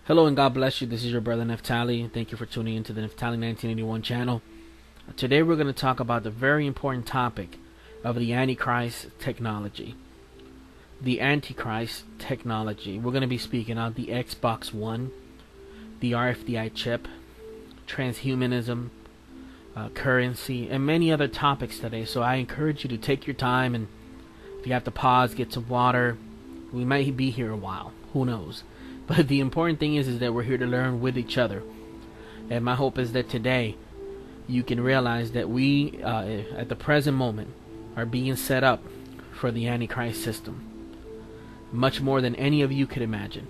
Hello and God bless you. This is your brother Neftali. Thank you for tuning into the Neftali 1981 channel. Today we're going to talk about the very important topic of the Antichrist technology. The Antichrist technology. We're going to be speaking on the Xbox One, the RFID chip, transhumanism, currency, and many other topics today. So I encourage you to take your time, and if you have to pause, get some water. We might be here a while. Who knows? But the important thing is that we're here to learn with each other. And my hope is that today you can realize that we, at the present moment, are being set up for the Antichrist system. Much more than any of you could imagine.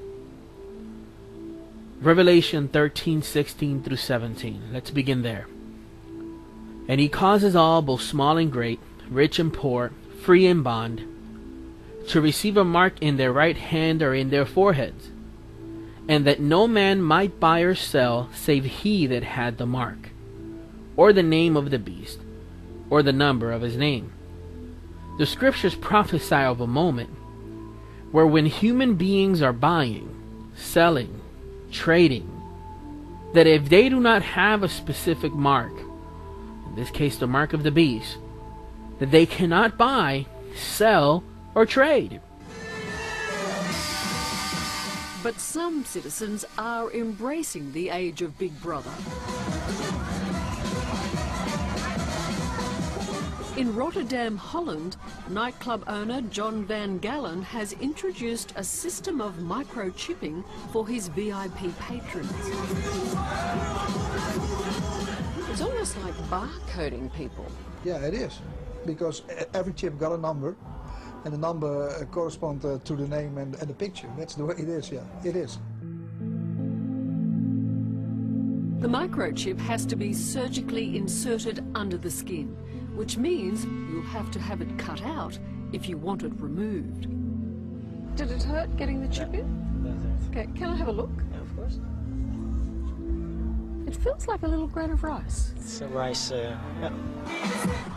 Revelation 13:16 through 17. Let's begin there. And he causes all, both small and great, rich and poor, free and bond, to receive a mark in their right hand or in their foreheads, and that no man might buy or sell save he that had the mark, or the name of the beast, or the number of his name. The scriptures prophesy of a moment where when human beings are buying, selling, trading, that if they do not have a specific mark, in this case the mark of the beast, that they cannot buy, sell, or trade. But some citizens are embracing the age of Big Brother. In Rotterdam, Holland, nightclub owner John Van Galen has introduced a system of microchipping for his VIP patrons. It's almost like barcoding people. Yeah, it is, because every chip got a number, and the number corresponds to the name and the picture. That's the way it is, yeah, it is. The microchip has to be surgically inserted under the skin, which means you'll have to have it cut out if you want it removed. Did it hurt getting the chip in? Okay, can I have a look? Yeah, of course. It feels like a little grain of rice. It's a rice, yeah.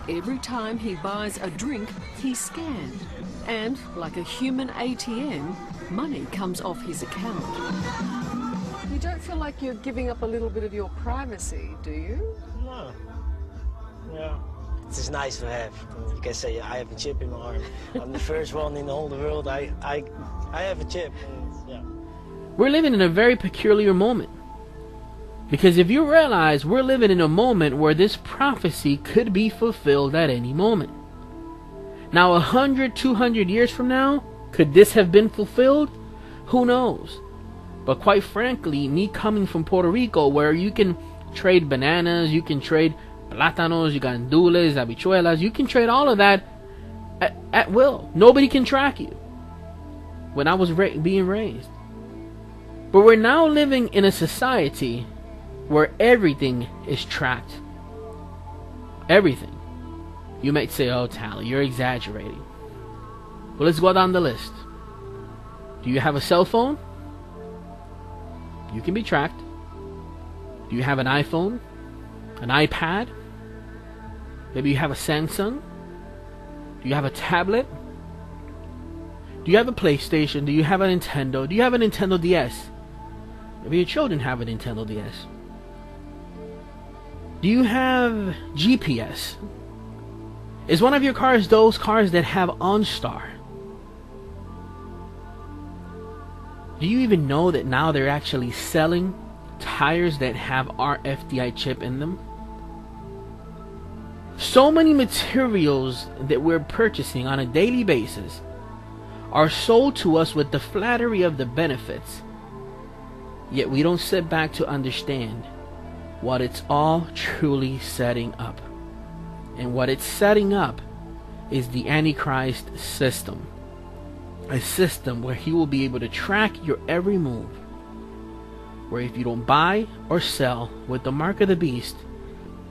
Every time he buys a drink, he's scanned. And, like a human ATM, money comes off his account. You don't feel like you're giving up a little bit of your privacy, do you? No. Yeah. It's just nice to have. You can say, I have a chip in my arm. I'm the first one in the whole world. I have a chip. And, yeah. We're living in a very peculiar moment. Because if you realize we're living in a moment where this prophecy could be fulfilled at any moment. Now 100, 200 years from now, could this have been fulfilled? Who knows? But quite frankly, me coming from Puerto Rico, where you can trade bananas, you can trade plátanos, you got gandules, habichuelas, you can trade all of that at will. Nobody can track you. When I was being raised. But we're now living in a society where everything is tracked. Everything. You might say, oh, Tally, you're exaggerating. Well, let's go down the list. Do you have a cell phone? You can be tracked. Do you have an iPhone? An iPad? Maybe you have a Samsung? Do you have a tablet? Do you have a PlayStation? Do you have a Nintendo? Do you have a Nintendo DS? Maybe your children have a Nintendo DS. Do you have GPS? Is one of your cars those cars that have OnStar? Do you even know that now they're actually selling tires that have RFID chip in them? So many materials that we're purchasing on a daily basis are sold to us with the flattery of the benefits. Yet we don't sit back to understand what it's all truly setting up. And what it's setting up is the Antichrist system. A system where he will be able to track your every move. Where if you don't buy or sell with the mark of the beast,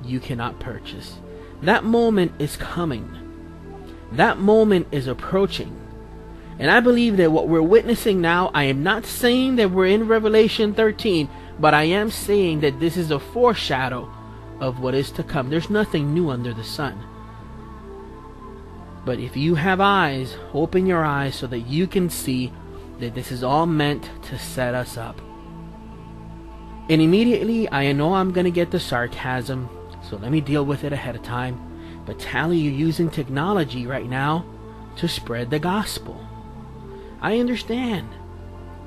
you cannot purchase. That moment is coming. That moment is approaching. And I believe that what we're witnessing now, I am not saying that we're in Revelation 13, but I am saying that this is a foreshadow of what is to come. There's nothing new under the sun. But if you have eyes, open your eyes so that you can see that this is all meant to set us up. And immediately, I know I'm going to get the sarcasm, so let me deal with it ahead of time. But Tally, you're using technology right now to spread the gospel. I understand.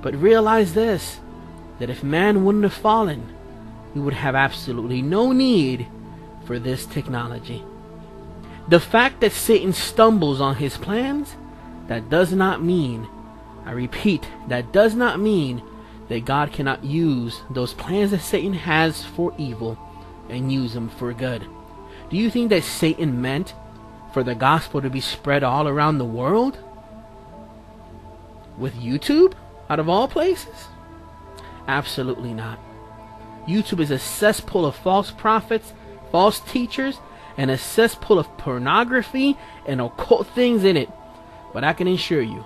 But realize this, that if man wouldn't have fallen, we would have absolutely no need for this technology. The fact that Satan stumbles on his plans, that does not mean, I repeat, that does not mean that God cannot use those plans that Satan has for evil and use them for good. Do you think that Satan meant for the gospel to be spread all around the world? With YouTube, out of all places? Absolutely not. YouTube is a cesspool of false prophets, false teachers, and a cesspool of pornography and occult things in it. But I can assure you,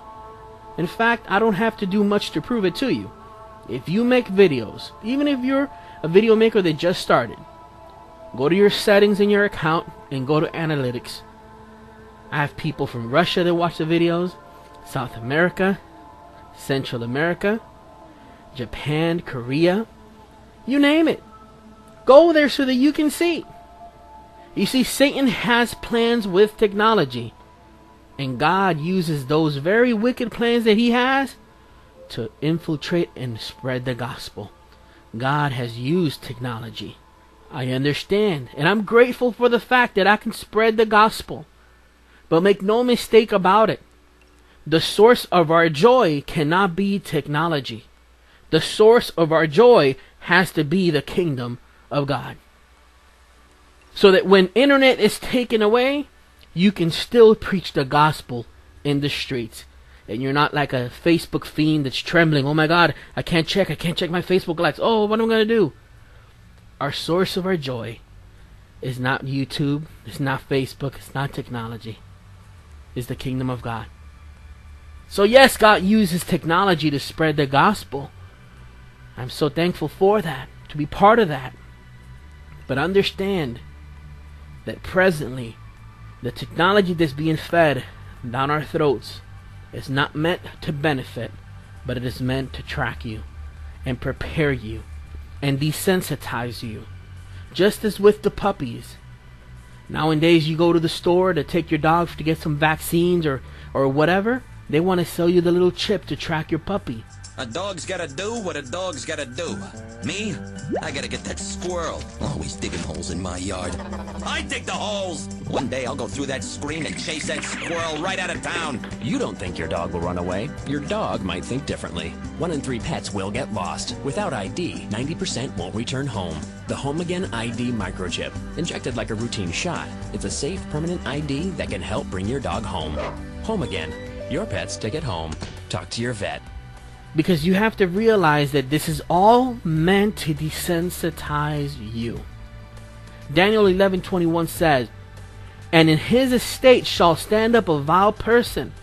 in fact, I don't have to do much to prove it to you. If you make videos, even if you're a video maker that just started, go to your settings in your account and go to analytics. I have people from Russia that watch the videos, South America, Central America, Japan, Korea, you name it. Go there so that you can see. You see, Satan has plans with technology, and God uses those very wicked plans that he has to infiltrate and spread the gospel. God has used technology. I understand, and I'm grateful for the fact that I can spread the gospel. But make no mistake about it, the source of our joy cannot be technology. The source of our joy has to be the kingdom of God. So that when internet is taken away, you can still preach the gospel in the streets. And you're not like a Facebook fiend that's trembling. Oh my God, I can't check my Facebook likes. Oh, what am I going to do? Our source of our joy is not YouTube, it's not Facebook, it's not technology. It's the kingdom of God. So yes, God uses technology to spread the gospel. I'm so thankful for that, to be part of that. But understand that presently, the technology that's being fed down our throats is not meant to benefit, but it is meant to track you and prepare you and desensitize you. Just as with the puppies. Nowadays, you go to the store to take your dog to get some vaccines or whatever. They want to sell you the little chip to track your puppy. A dog's gotta do what a dog's gotta do. Me? I gotta get that squirrel. Always digging holes in my yard. I dig the holes! One day I'll go through that screen and chase that squirrel right out of town. You don't think your dog will run away. Your dog might think differently. 1 in 3 pets will get lost. Without ID, 90% won't return home. The Home Again ID microchip. Injected like a routine shot, it's a safe, permanent ID that can help bring your dog home. Home Again. Your pet's ticket home. Talk to your vet. Because you have to realize that this is all meant to desensitize you. Daniel 11:21 says, "And in his estate shall stand up a vile person,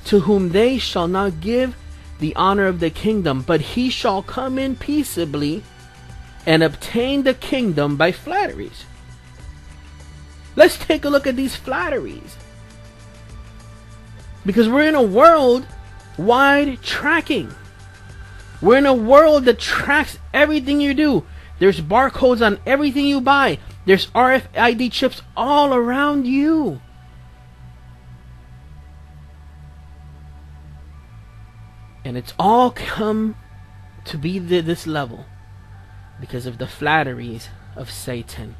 to whom they shall not give the honor of the kingdom, but he shall come in peaceably and obtain the kingdom by flatteries." Let's take a look at these flatteries. Because we're in a world-wide tracking. We're in a world that tracks everything you do. There's barcodes on everything you buy. There's RFID chips all around you. And it's all come to be this level because of the flatteries of Satan.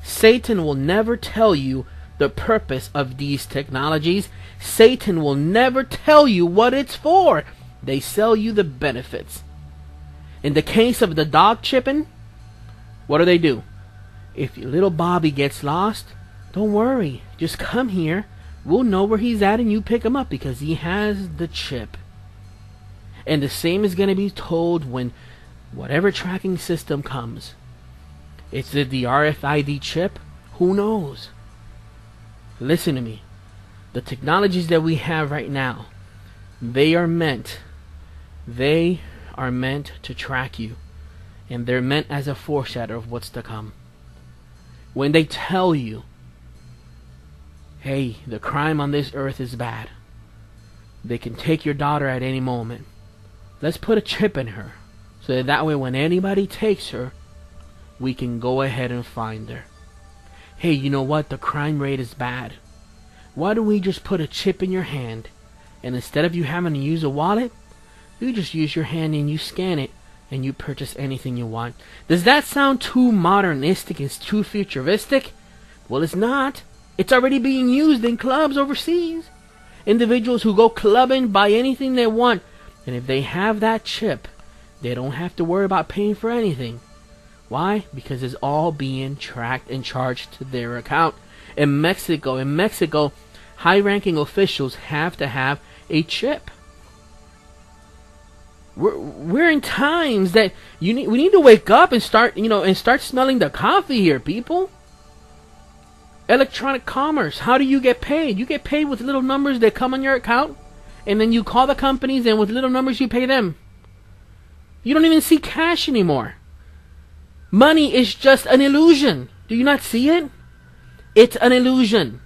Satan will never tell you the purpose of these technologies. Satan will never tell you what it's for. They sell you the benefits. In the case of the dog chipping, what do? If your little Bobby gets lost, don't worry. Just come here. We'll know where he's at and you pick him up because he has the chip. And the same is going to be told when whatever tracking system comes. It's the RFID chip. Who knows? Listen to me. The technologies that we have right now, they are meant to track you. And they're meant as a foreshadow of what's to come. When they tell you, hey, the crime on this earth is bad. They can take your daughter at any moment. Let's put a chip in her So that way when anybody takes her, we can go ahead and find her. Hey, you know what? The crime rate is bad. Why don't we just put a chip in your hand, and instead of you having to use a wallet, you just use your hand and you scan it, and you purchase anything you want. Does that sound too modernistic? It's too futuristic? Well, it's not. It's already being used in clubs overseas. Individuals who go clubbing buy anything they want, and if they have that chip, they don't have to worry about paying for anything. Why? Because it's all being tracked and charged to their account. In Mexico, high-ranking officials have to have a chip. We're in times that we need to wake up and start smelling the coffee here, people. Electronic commerce. How do you get paid? You get paid with little numbers that come on your account, and then you call the companies, and with little numbers you pay them. You don't even see cash anymore. Money is just an illusion. Do you not see it? It's an illusion.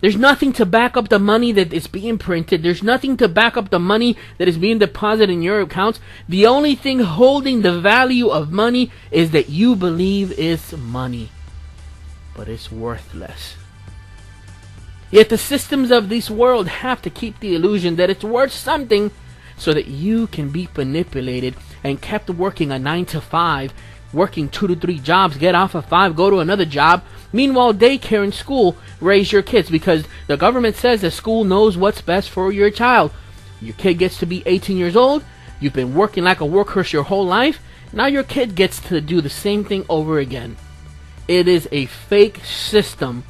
There's nothing to back up the money that is being printed. There's nothing to back up the money that is being deposited in your accounts. The only thing holding the value of money is that you believe it's money. But it's worthless. Yet the systems of this world have to keep the illusion that it's worth something so that you can be manipulated and kept working a 9 to 5, working 2 to 3 jobs, get off of 5, go to another job. Meanwhile, daycare and school raise your kids because the government says that school knows what's best for your child. Your kid gets to be 18 years old. You've been working like a workhorse your whole life. Now your kid gets to do the same thing over again. It is a fake system.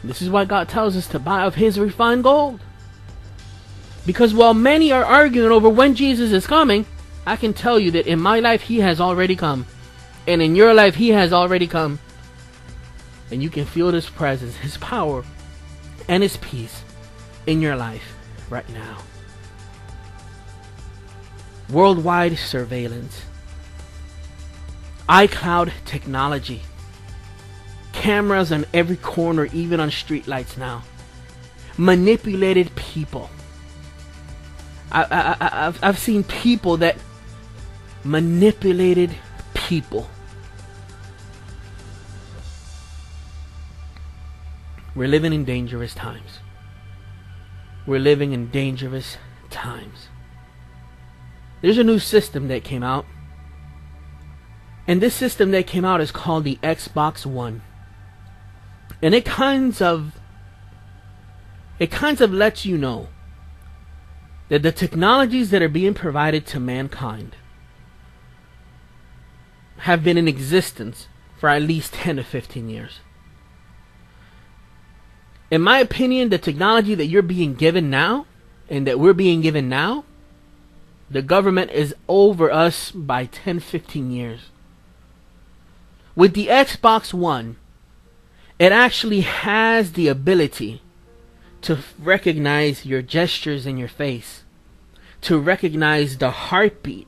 This is why God tells us to buy of His refined gold. Because while many are arguing over when Jesus is coming, I can tell you that in my life He has already come. And in your life He has already come. And you can feel His presence, His power, and His peace in your life right now. Worldwide surveillance. iCloud technology. Cameras on every corner, even on streetlights now. Manipulated people. I've seen people that manipulated people. We're living in dangerous times. We're living in dangerous times. There's a new system that came out. And this system that came out is called the Xbox One. And it kinds of lets you know that the technologies that are being provided to mankind have been in existence for at least 10 to 15 years. In my opinion, the technology that you're being given now, and that we're being given now, the government is over us by 10, 15 years. With the Xbox One, it actually has the ability to recognize your gestures in your face, to recognize the heartbeat,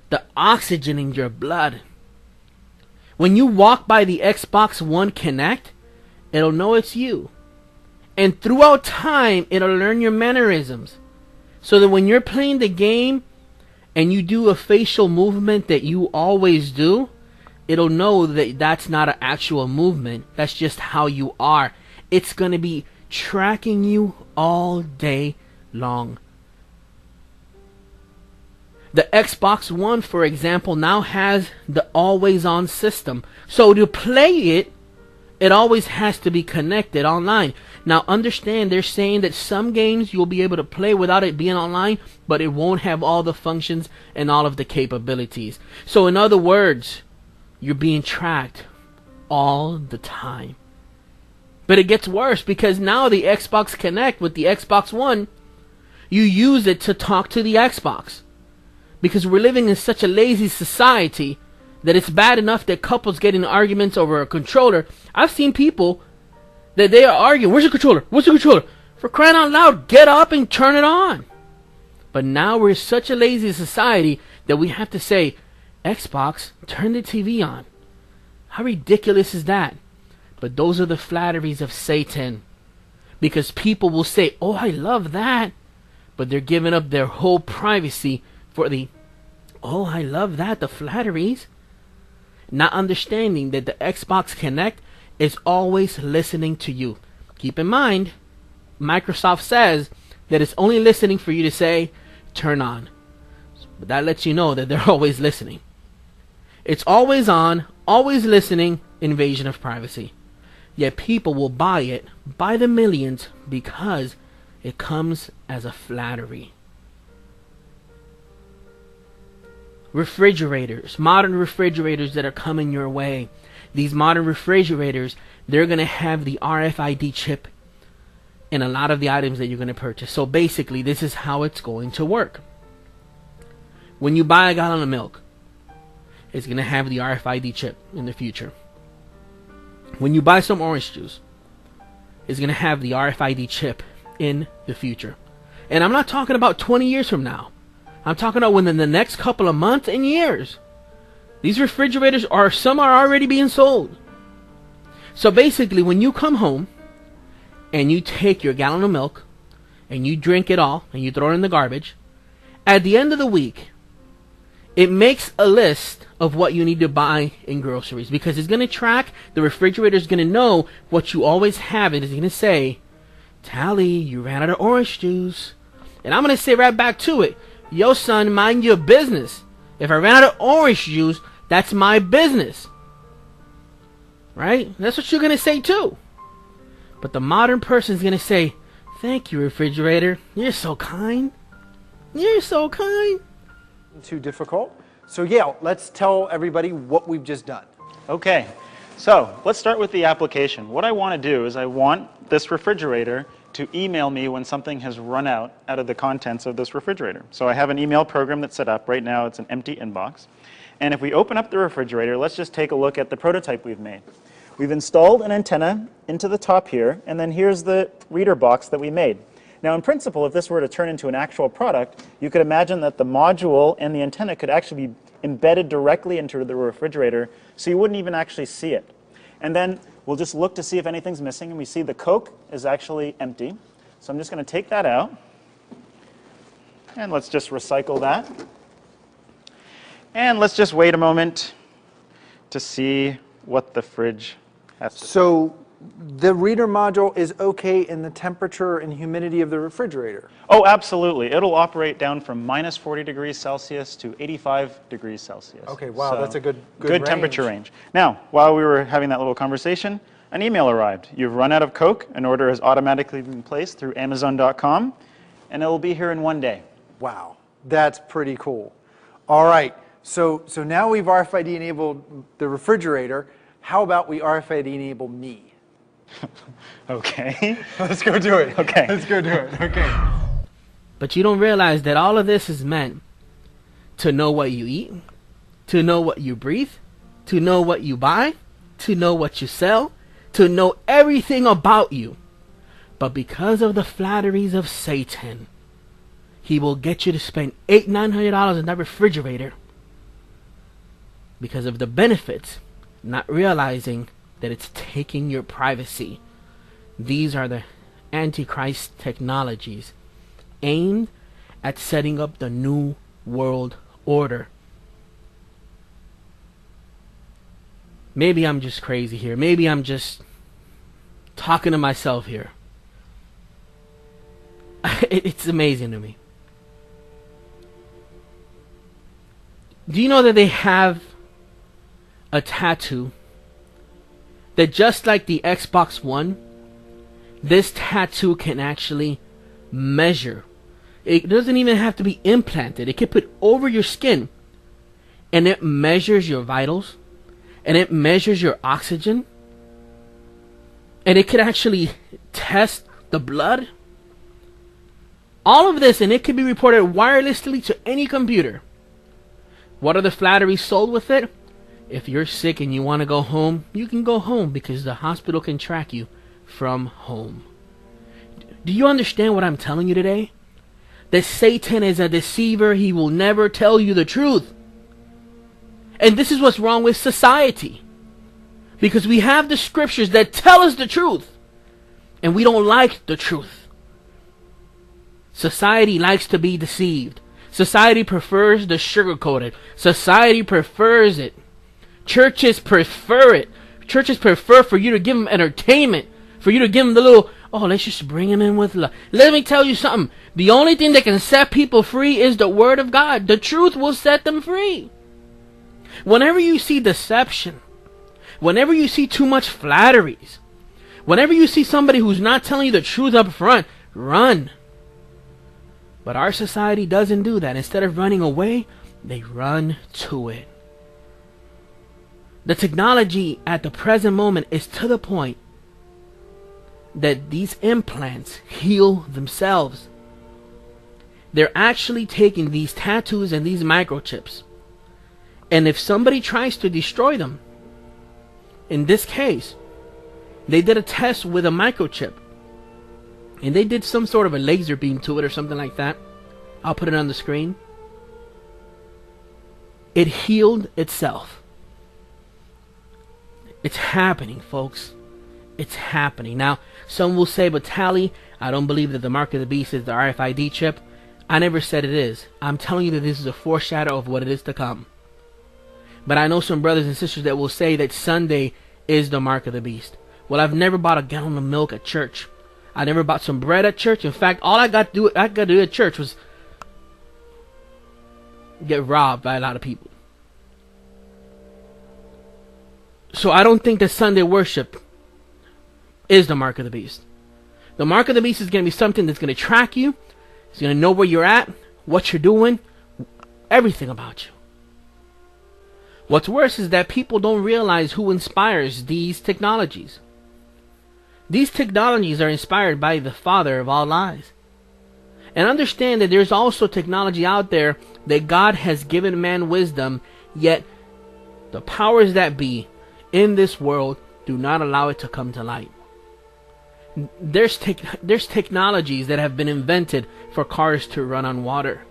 the oxygen in your blood. When you walk by the Xbox One Kinect, it'll know it's you. And throughout time, it'll learn your mannerisms. So that when you're playing the game and you do a facial movement that you always do, it'll know that that's not an actual movement. That's just how you are. It's going to be tracking you all day long. The Xbox One, for example, now has the always on system. So to play it, it always has to be connected online. Now understand, they're saying that some games you'll be able to play without it being online, but it won't have all the functions and all of the capabilities. So in other words, you're being tracked all the time. But it gets worse because now the Xbox Connect with the Xbox One, you use it to talk to the Xbox. Because we're living in such a lazy society that it's bad enough that couples get in arguments over a controller. I've seen people that they are arguing, where's the controller? What's the controller? For crying out loud, get up and turn it on. But now we're such a lazy society that we have to say, Xbox, turn the TV on. How ridiculous is that? But those are the flatteries of Satan. Because people will say, oh, I love that. But they're giving up their whole privacy for the Oh, I love that, the flatteries. Not understanding that the Xbox Kinect is always listening to you. Keep in mind, Microsoft says that it's only listening for you to say, turn on. But that lets you know that they're always listening. It's always on, always listening, invasion of privacy. Yet people will buy it by the millions because it comes as a flattery. Refrigerators, modern refrigerators that are coming your way. These modern refrigerators, they're going to have the RFID chip in a lot of the items that you're going to purchase. So basically, this is how it's going to work. When you buy a gallon of milk, it's going to have the RFID chip in the future. When you buy some orange juice, it's going to have the RFID chip in the future. And I'm not talking about 20 years from now. I'm talking about within the next couple of months and years. These refrigerators some are already being sold. So basically, when you come home and you take your gallon of milk and you drink it all and you throw it in the garbage, at the end of the week, it makes a list of what you need to buy in groceries, because it's going to track, the refrigerator is going to know what you always have. It is going to say, Tally, you ran out of orange juice. And I'm going to say right back to it, yo son, mind your business. If I ran out of orange juice, that's my business. Right? That's what you're going to say too. But the modern person is going to say, thank you, refrigerator. You're so kind. You're so kind. Too difficult. So yeah, let's tell everybody what we've just done. Okay, so let's start with the application. What I want to do is I want this refrigerator to email me when something has run out of the contents of this refrigerator. So I have an email program that's set up. Right now it's an empty inbox. And if we open up the refrigerator, let's just take a look at the prototype we've made. We've installed an antenna into the top here, and then here's the reader box that we made. Now, in principle, if this were to turn into an actual product, you could imagine that the module and the antenna could actually be embedded directly into the refrigerator, so you wouldn't even actually see it. And then we'll just look to see if anything's missing, and we see the Coke is actually empty. So I'm just going to take that out, and let's just recycle that. And let's just wait a moment to see what the fridge has to say. So the reader module is okay in the temperature and humidity of the refrigerator? Oh, absolutely. It'll operate down from minus 40 degrees Celsius to 85 degrees Celsius. Okay, wow, So that's a good temperature range. Now, while we were having that little conversation, an email arrived. You've run out of Coke. An order has automatically been placed through Amazon.com, and it will be here in 1 day. Wow, that's pretty cool. All right, so now we've RFID enabled the refrigerator. How about we RFID enable me? Okay. Let's go do it. Okay. Let's go do it. Okay. But you don't realize that all of this is meant to know what you eat, to know what you breathe, to know what you buy, to know what you sell, to know everything about you. But because of the flatteries of Satan, he will get you to spend $800-900 in that refrigerator because of the benefits, not realizing that it's taking your privacy. These are the Antichrist technologies aimed at setting up the new world order. Maybe I'm just crazy here. Maybe I'm just talking to myself here. It's amazing to me. Do you know that they have a tattoo that, just like the Xbox One, this tattoo can actually measure. It doesn't even have to be implanted. It can put over your skin, and it measures your vitals, and it measures your oxygen, and it could actually test the blood. All of this, and it can be reported wirelessly to any computer. What are the flatteries sold with it? If you're sick and you want to go home, you can go home because the hospital can track you from home. Do you understand what I'm telling you today? That Satan is a deceiver. He will never tell you the truth. And this is what's wrong with society. Because we have the scriptures that tell us the truth, and we don't like the truth. Society likes to be deceived. Society prefers the sugar-coated. Society prefers it. Churches prefer it. Churches prefer for you to give them entertainment, for you to give them the little, oh, let's just bring them in with love. Let me tell you something. The only thing that can set people free is the Word of God. The truth will set them free. Whenever you see deception, whenever you see too much flatteries, whenever you see somebody who's not telling you the truth up front, run. But our society doesn't do that. Instead of running away, they run to it. The technology at the present moment is to the point that these implants heal themselves. They're actually taking these tattoos and these microchips, and if somebody tries to destroy them, in this case, they did a test with a microchip, and they did some sort of a laser beam to it or something like that. I'll put it on the screen. It healed itself. It's happening, folks. It's happening. Now, some will say, but Tally, I don't believe that the mark of the beast is the RFID chip. I never said it is. I'm telling you that this is a foreshadow of what it is to come. But I know some brothers and sisters that will say that Sunday is the mark of the beast. Well, I've never bought a gallon of milk at church. I never bought some bread at church. In fact, all I got to do at church was get robbed by a lot of people. So I don't think that Sunday worship is the mark of the beast. The mark of the beast is going to be something that's going to track you. It's going to know where you're at, what you're doing, everything about you. What's worse is that people don't realize who inspires these technologies. These technologies are inspired by the father of all lies. And understand that there's also technology out there that God has given man wisdom, yet the powers that be in this world do not allow it to come to light. There's technologies that have been invented for cars to run on water.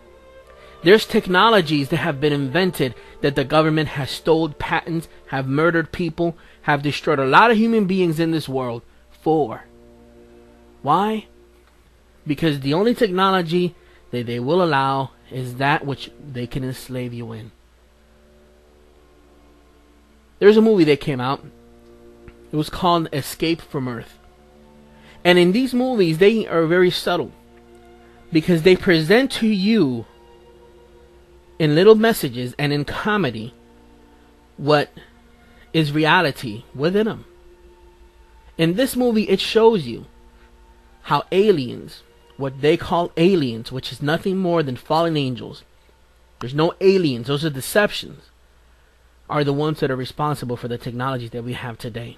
There's technologies that have been invented that the government has stolen patents, have murdered people, have destroyed a lot of human beings in this world for. Why? Because the only technology that they will allow is that which they can enslave you in. There's a movie that came out. It was called Escape from Earth. And in these movies, they are very subtle, because they present to you in little messages and in comedy what is reality within them. In this movie, it shows you how aliens, what they call aliens, which is nothing more than fallen angels, there's no aliens, those are deceptions, are the ones that are responsible for the technologies that we have today.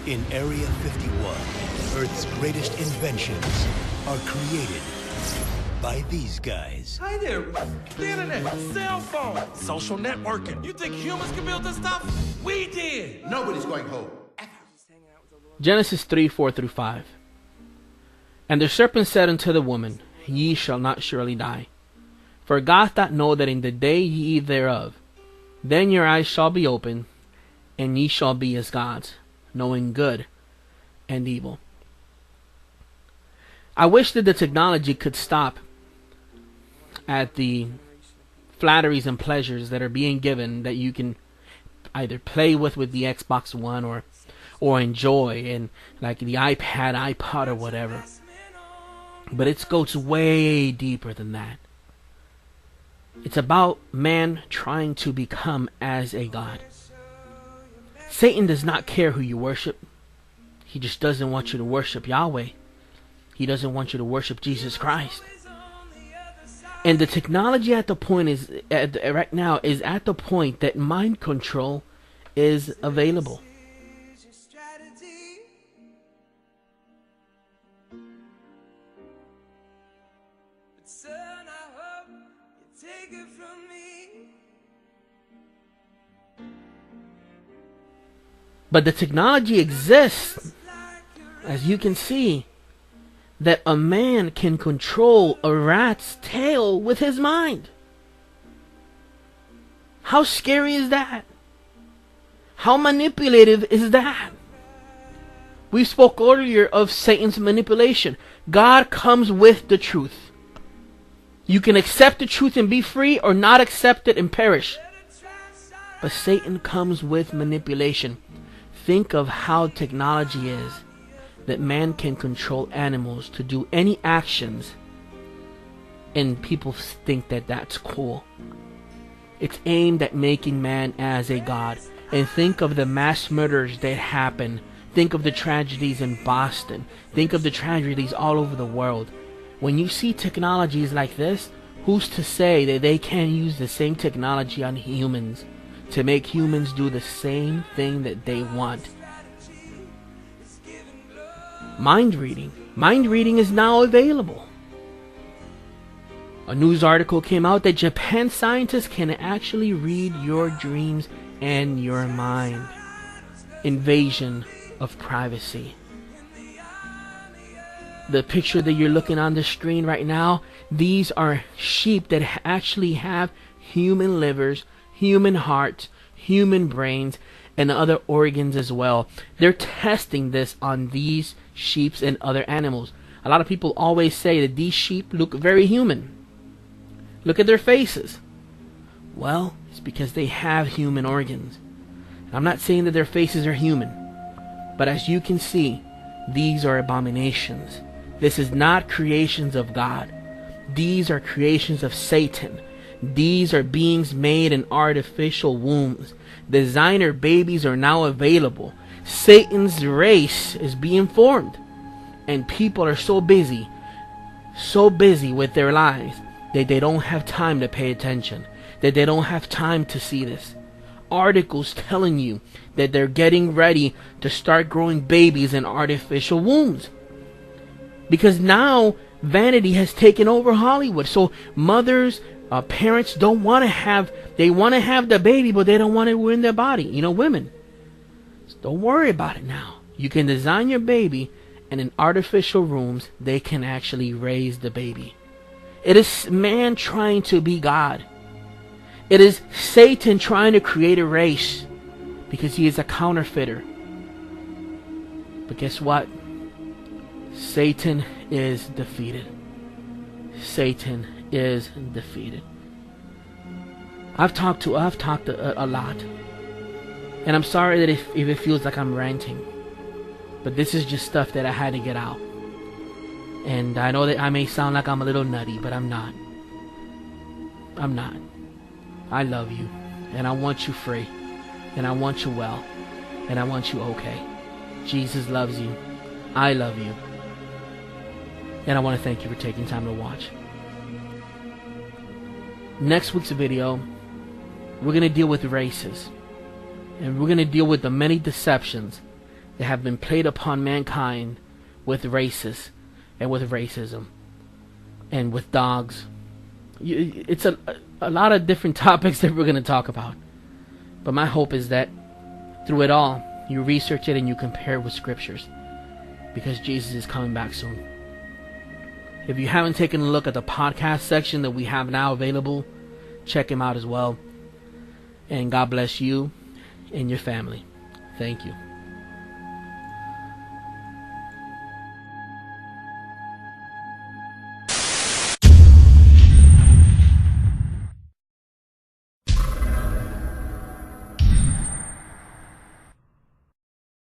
In Area 51, Earth's greatest inventions are created by these guys. Hi there. The internet, cell phone, social networking. You think humans can build this stuff? We did. Nobody's going home. Genesis 3:4-5. And the serpent said unto the woman, Ye shall not surely die. For God doth know that in the day ye eat thereof, then your eyes shall be opened, and ye shall be as gods, knowing good and evil. I wish that the technology could stop at the flatteries and pleasures that are being given that you can either play with the Xbox One or enjoy in like the iPad, iPod, or whatever. But it goes way deeper than that. It's about man trying to become as a god. Satan does not care who you worship. He just doesn't want you to worship Yahweh. He doesn't want you to worship Jesus Christ. And the technology at the point is right now is at the point that mind control is available. But the technology exists, as you can see, that a man can control a rat's tail with his mind. How scary is that? How manipulative is that? We spoke earlier of Satan's manipulation. God comes with the truth. You can accept the truth and be free, or not accept it and perish. But Satan comes with manipulation. Think of how technology is, that man can control animals to do any actions, and people think that that's cool. It's aimed at making man as a god. And think of the mass murders that happen. Think of the tragedies in Boston. Think of the tragedies all over the world. When you see technologies like this, who's to say that they can't use the same technology on humans to make humans do the same thing that they want? Mind reading. Mind reading is now available. A news article came out that Japan scientists can actually read your dreams and your mind. Invasion of privacy. The picture that you're looking on the screen right now, these are sheep that actually have human livers, human hearts, human brains, and other organs as well. They're testing this on these sheep and other animals. A lot of people always say that these sheep look very human. Look at their faces. Well, it's because they have human organs. I'm not saying that their faces are human, but as you can see, these are abominations. This is not creations of God. These are creations of Satan. These are beings made in artificial wombs. Designer babies are now available. Satan's race is being formed. And people are so busy with their lives, that they don't have time to pay attention, that they don't have time to see this. Articles telling you that they're getting ready to start growing babies in artificial wombs. Because now vanity has taken over Hollywood. So mothers, parents don't want to have, they want to have the baby, but they don't want it in their body. You know, women. So don't worry about it now. You can design your baby, and in artificial rooms, they can actually raise the baby. It is man trying to be God. It is Satan trying to create a race, because he is a counterfeiter. But guess what? Satan is defeated. Satan is defeated. I've talked a lot, and I'm sorry that if it feels like I'm ranting, but this is just stuff that I had to get out. And I know that I may sound like I'm a little nutty, but I'm not. I'm not. I love you, and I want you free, and I want you well, and I want you okay. Jesus loves you. I love you. And I want to thank you for taking time to watch. Next week's video, we're going to deal with races. And we're going to deal with the many deceptions that have been played upon mankind with races and with racism and with dogs. It's a lot of different topics that we're going to talk about. But my hope is that through it all, you research it and you compare it with scriptures, because Jesus is coming back soon. If you haven't taken a look at the podcast section that we have now available, check him out as well. And God bless you and your family. Thank you.